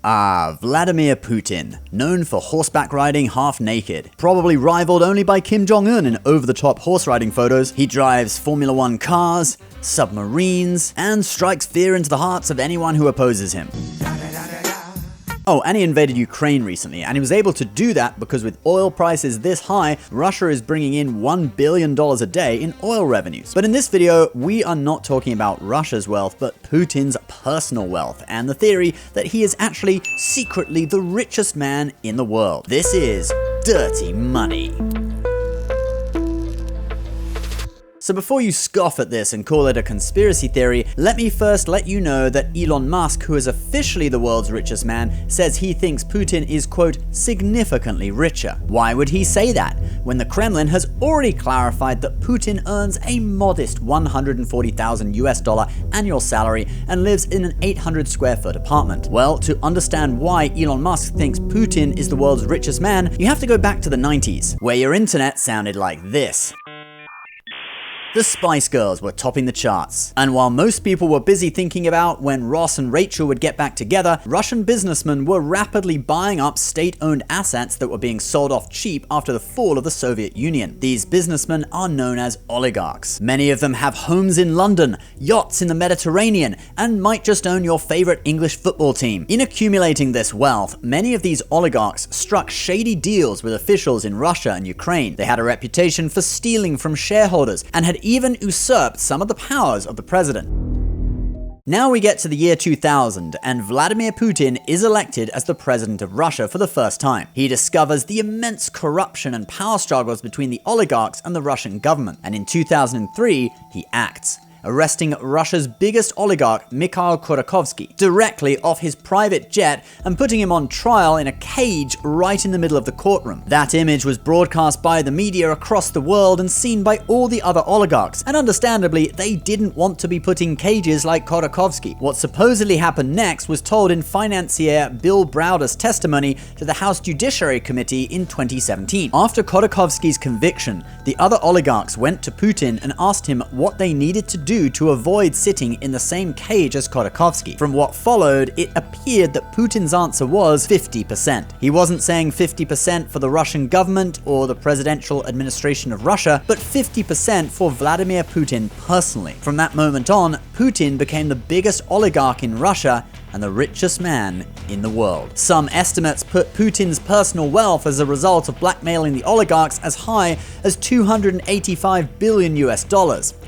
Vladimir Putin, known for horseback riding half naked. Probably rivaled only by Kim Jong-un in over-the-top horse riding photos. He drives Formula 1 cars, submarines, and strikes fear into the hearts of anyone who opposes him. Oh, and he invaded Ukraine recently, and he was able to do that because with oil prices this high, Russia is bringing in $1 billion a day in oil revenues. But in this video, we are not talking about Russia's wealth, but Putin's personal wealth, and the theory that he is actually secretly the richest man in the world. This is dirty money. So before you scoff at this and call it a conspiracy theory, let me first let you know that Elon Musk, who is officially the world's richest man, says he thinks Putin is, quote, significantly richer. Why would he say that, when the Kremlin has already clarified that Putin earns a modest $140,000 annual salary and lives in an 800 square foot apartment? Well, to understand why Elon Musk thinks Putin is the world's richest man, you have to go back to the 90s, where your internet sounded like this. The Spice Girls were topping the charts. And while most people were busy thinking about when Ross and Rachel would get back together, Russian businessmen were rapidly buying up state-owned assets that were being sold off cheap after the fall of the Soviet Union. These businessmen are known as oligarchs. Many of them have homes in London, yachts in the Mediterranean, and might just own your favorite English football team. In accumulating this wealth, many of these oligarchs struck shady deals with officials in Russia and Ukraine. They had a reputation for stealing from shareholders and had even usurped some of the powers of the president. Now we get to the year 2000, and Vladimir Putin is elected as the president of Russia for the first time. He discovers the immense corruption and power struggles between the oligarchs and the Russian government, and in 2003, he acts, arresting Russia's biggest oligarch, Mikhail Khodorkovsky, directly off his private jet and putting him on trial in a cage right in the middle of the courtroom. That image was broadcast by the media across the world and seen by all the other oligarchs, and understandably, they didn't want to be put in cages like Khodorkovsky. What supposedly happened next was told in financier Bill Browder's testimony to the House Judiciary Committee in 2017. After Khodorkovsky's conviction, the other oligarchs went to Putin and asked him what they needed to do to avoid sitting in the same cage as Khodorkovsky. From what followed, it appeared that Putin's answer was 50%. He wasn't saying 50% for the Russian government or the presidential administration of Russia, but 50% for Vladimir Putin personally. From that moment on, Putin became the biggest oligarch in Russia and the richest man in the world. Some estimates put Putin's personal wealth as a result of blackmailing the oligarchs as high as $285 billion.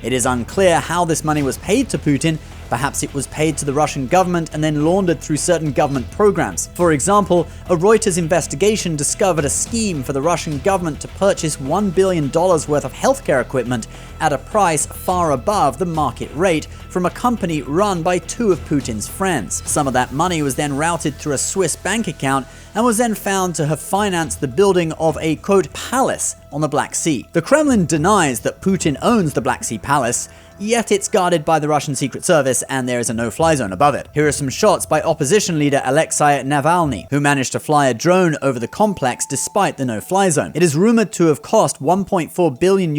It is unclear how this money was paid to Putin. Perhaps it was paid to the Russian government and then laundered through certain government programs. For example, a Reuters investigation discovered a scheme for the Russian government to purchase $1 billion worth of healthcare equipment at a price far above the market rate from a company run by two of Putin's friends. Some of that money was then routed through a Swiss bank account and was then found to have financed the building of a, quote, palace on the Black Sea. The Kremlin denies that Putin owns the Black Sea Palace, yet it's guarded by the Russian Secret Service and there is a no-fly zone above it. Here are some shots by opposition leader Alexei Navalny, who managed to fly a drone over the complex despite the no-fly zone. It is rumored to have cost $1.4 billion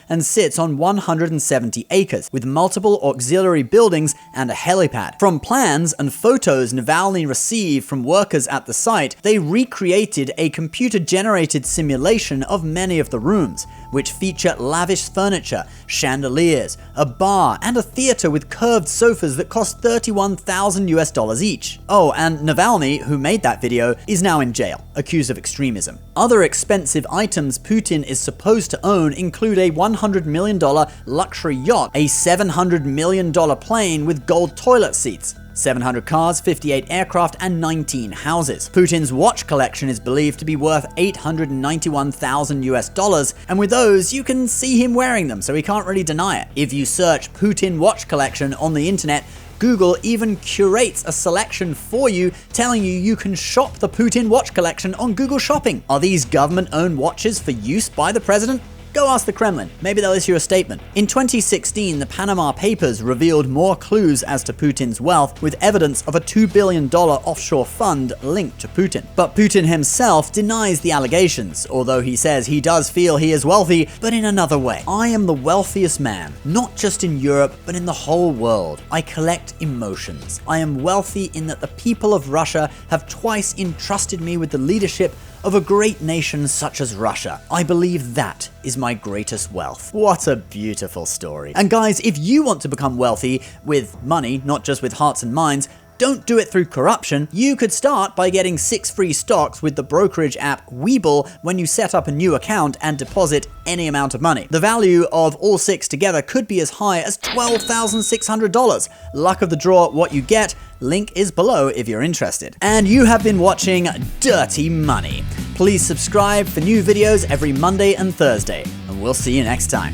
and sits on 170 acres, with multiple auxiliary buildings and a helipad. From plans and photos Navalny received from workers at the site, they recreated a computer-generated simulation of many of the rooms, which feature lavish furniture, chandeliers, a bar, and a theater with curved sofas that cost $31,000 each. Oh, and Navalny, who made that video, is now in jail, accused of extremism. Other expensive items Putin is supposed to own include a $100 million luxury yacht, a $700 million plane with gold toilet seats, 700 cars, 58 aircraft, and 19 houses. Putin's watch collection is believed to be worth $891,000, and with those, you can see him wearing them, so he can't really deny it. If you search Putin watch collection on the internet, Google even curates a selection for you, telling you can shop the Putin watch collection on Google Shopping. Are these government-owned watches for use by the president? Go ask the Kremlin, maybe they'll issue a statement. In 2016, the Panama Papers revealed more clues as to Putin's wealth, with evidence of a $2 billion offshore fund linked to Putin. But Putin himself denies the allegations, although he says he does feel he is wealthy, but in another way. I am the wealthiest man, not just in Europe, but in the whole world. I collect emotions. I am wealthy in that the people of Russia have twice entrusted me with the leadership of a great nation such as Russia. I believe that is my greatest wealth. What a beautiful story. And guys, if you want to become wealthy with money, not just with hearts and minds, don't do it through corruption. You could start by getting 6 free stocks with the brokerage app Webull when you set up a new account and deposit any amount of money. The value of all 6 together could be as high as $12,600. Luck of the draw, what you get. Link is below if you're interested. And you have been watching Dirty Money. Please subscribe for new videos every Monday and Thursday, and we'll see you next time.